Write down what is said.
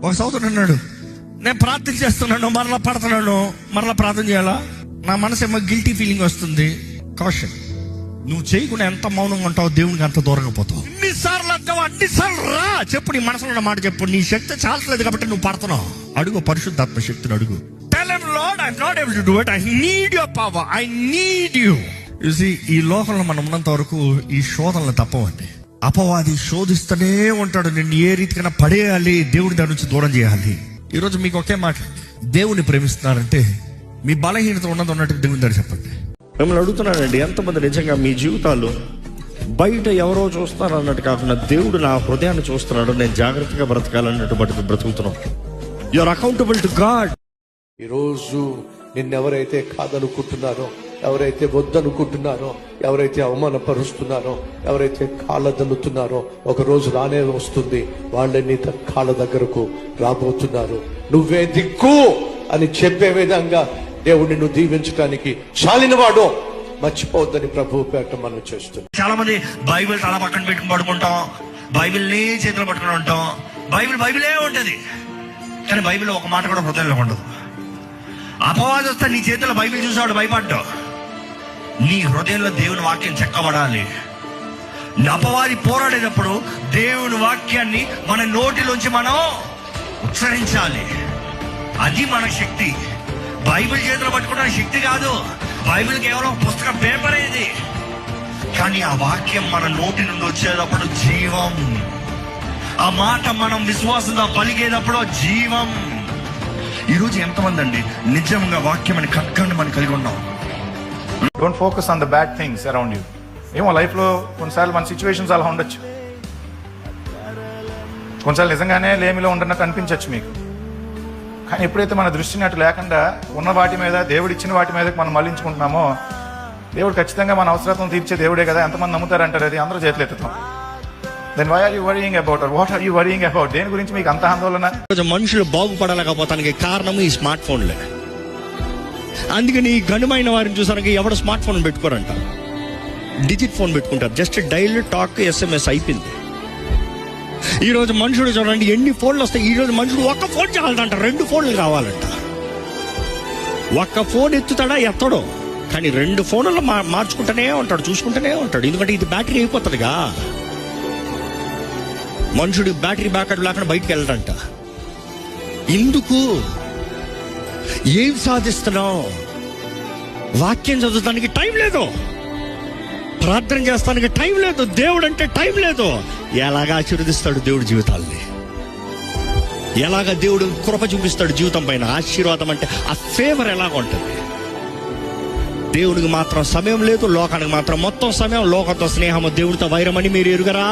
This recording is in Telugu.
ఒక సోదరుడు అన్నాడు, నేను ప్రార్థన చేస్తున్నాను, మరలా పడుతున్నాను, మరలా ప్రార్థన చేయాలా? నా మనసు ఏమో గిల్టీ ఫీలింగ్ వస్తుంది. కాషన్, నువ్వు చేయకుండా ఎంత మౌనంగా ఉంటావు, దేవునికి అంత దూరంగా పోతావు. ఎన్నిసార్లు అంటావు, అన్నిసార్లు రా చెప్పు, నీ మనసులో ఉన్న మాట చెప్పు. నీ శక్తి చాలట్లేదు కాబట్టి నువ్వు పడుతున్నావు. అడుగు, పరిశుద్ధాత్మ శక్తిని అడుగు. Tell him, Lord, I'm not able to do it. I need your power. I need you. You see, ఈ లోకంలో మనం ఉన్నంత వరకు ఈ శోధనలు తప్పవండి. అపవాది శోధిస్తూనే ఉంటాడు. నిన్ను ఏ రీతికైనా పడేయాలి, దేవుడి దాని నుంచి దూరం చేయాలి. ఈరోజు మీకు ఒకే మాట, దేవుని ప్రేమిస్తున్నారంటే మీ బలహీనత ఉన్నట్టు దేవుని దగ్గర చెప్పండి. మిమ్మల్ని అడుగుతున్నానండి, ఎంతమంది నిజంగా మీ జీవితాలు బయట ఎవరో చూస్తున్నారు అన్నట్టు కాకుండా దేవుడు నా హృదయాన్ని చూస్తున్నాడు, నేను జాగ్రత్తగా బ్రతకాలన్నట్టు బ్రతుకుతున్నాం. You are accountable to God. ఈరోజు నిన్నెవరైతే కాదనుకుంటున్నారో, ఎవరైతే వద్దనుకుంటున్నారో, ఎవరైతే అవమానపరుస్తున్నారో, ఎవరైతే కాళ్ళదన్నుతున్నారో, ఒక రోజు రానే వస్తుంది, వాళ్ళే నీ కాళ్ళ దగ్గరకు రాబోతున్నారు. నువ్వే దిక్కు అని చెప్పే విధంగా దేవుడు నిన్ను దీవించడానికి చాలినవాడు. మర్చిపోవద్దని ప్రభువు పేట మనం చేస్తున్నాం. చాలా మంది బైబిల్ తల పక్కన పెట్టుకుని పడుకుంటాం, బైబిల్ని చేతిలో పట్టుకుని ఉంటాం. బైబిలే ఉంటుంది, కానీ బైబిల్ ఒక మాట కూడా హృదయంలో ఉండదు. అపవాది వస్తే నీ చేతిలో బైబిల్ చూసాడు భయపడ్డావు. నీ హృదయంలో దేవుని వాక్యం చెక్కబడాలి. అపవాది పోరాడేటప్పుడు దేవుని వాక్యాన్ని మన నోటిలోంచి మనం ఉచ్చరించాలి. అది మన శక్తి. బైబిల్ చేతిలో పట్టుకోవడానికి శక్తి కాదు. బైబిల్ కేవలం పుస్తకం, పేపర్ ఇది. కానీ ఆ వాక్యం మన నోటి నుండి వచ్చేటప్పుడు జీవం. ఆ మాట మనం విశ్వాసంతో పలిగేటప్పుడు జీవం. ఈరోజు ఎంతమంది అండి నిజంగా వాక్యం అని ఖడ్గాన్ని మనం కలిగి ఉన్నాం? Don't focus on the bad things around you. ఏమో లైఫ్లో కొన్నిసార్లు మన సిచ్యువేషన్స్ అలా ఉండొచ్చు, కొన్నిసార్లు నిజంగానే లేమిలో ఉండనట్టు అనిపించవచ్చు మీకు. కానీ ఎప్పుడైతే మన దృష్టిని అటు లేకుండా ఉన్న వాటి మీద, దేవుడు ఇచ్చిన వాటి మీద మనం మళ్లించుకుంటున్నామో, దేవుడు ఖచ్చితంగా మన అవసరాలను తీర్చే దేవుడే కదా. ఎంతమంది నమ్ముతారంటారు? అది అందరూ చేతులు ఎత్తుతాం. Then why are you worrying about, or what are you worrying about? దేని గురించి మీకు అంత ఆందోళన? మనుషులు బాగుపడలేకపోతానికి కారణం ఈ స్మార్ట్ ఫోన్లే. అందుకని ఈ గనుమైన వారిని చూసానికి ఎవరు స్మార్ట్ ఫోన్ పెట్టుకోరంట, డిజిట్ ఫోన్ పెట్టుకుంటారు. జస్ట్ డైల్, టాక్, SMS అయిపోయింది. ఈ రోజు మనుషుడు చూడండి ఎన్ని ఫోన్లు వస్తాయి. ఈ రోజు మనుషుడు ఒక్క ఫోన్ చాలంట, 2 ఫోన్లు కావాలంట. ఒక్క ఫోన్ ఎత్తుతాడా? ఎత్తడో. కానీ 2 ఫోన్లు మార్చుకుంటూనే ఉంటాడు, చూసుకుంటూనే ఉంటాడు. ఎందుకంటే ఇది బ్యాటరీ అయిపోతుందిగా. మనుషుడు బ్యాటరీ బ్యాకప్ లేకుండా బయటికి వెళ్ళడంట. ఎందుకు? ఏం సాధిస్తున్నావు? వాక్యం చదువుతానికి టైం లేదు, ప్రార్థన చేస్తానికి టైం లేదు, దేవుడు అంటే టైం లేదు. ఎలాగా ఆశీర్వదిస్తాడు దేవుడు జీవితాల్ని? ఎలాగ దేవుడు కృప చూపిస్తాడు జీవితం పైన? ఆశీర్వాదం అంటే ఆ ఫేవర్ ఎలాగ ఉంటుంది? దేవునికి మాత్రం సమయం లేదు, లోకానికి మాత్రం మొత్తం సమయం. లోకంతో స్నేహము, దేవుడితో వైరమని మీరు ఎరుగరా?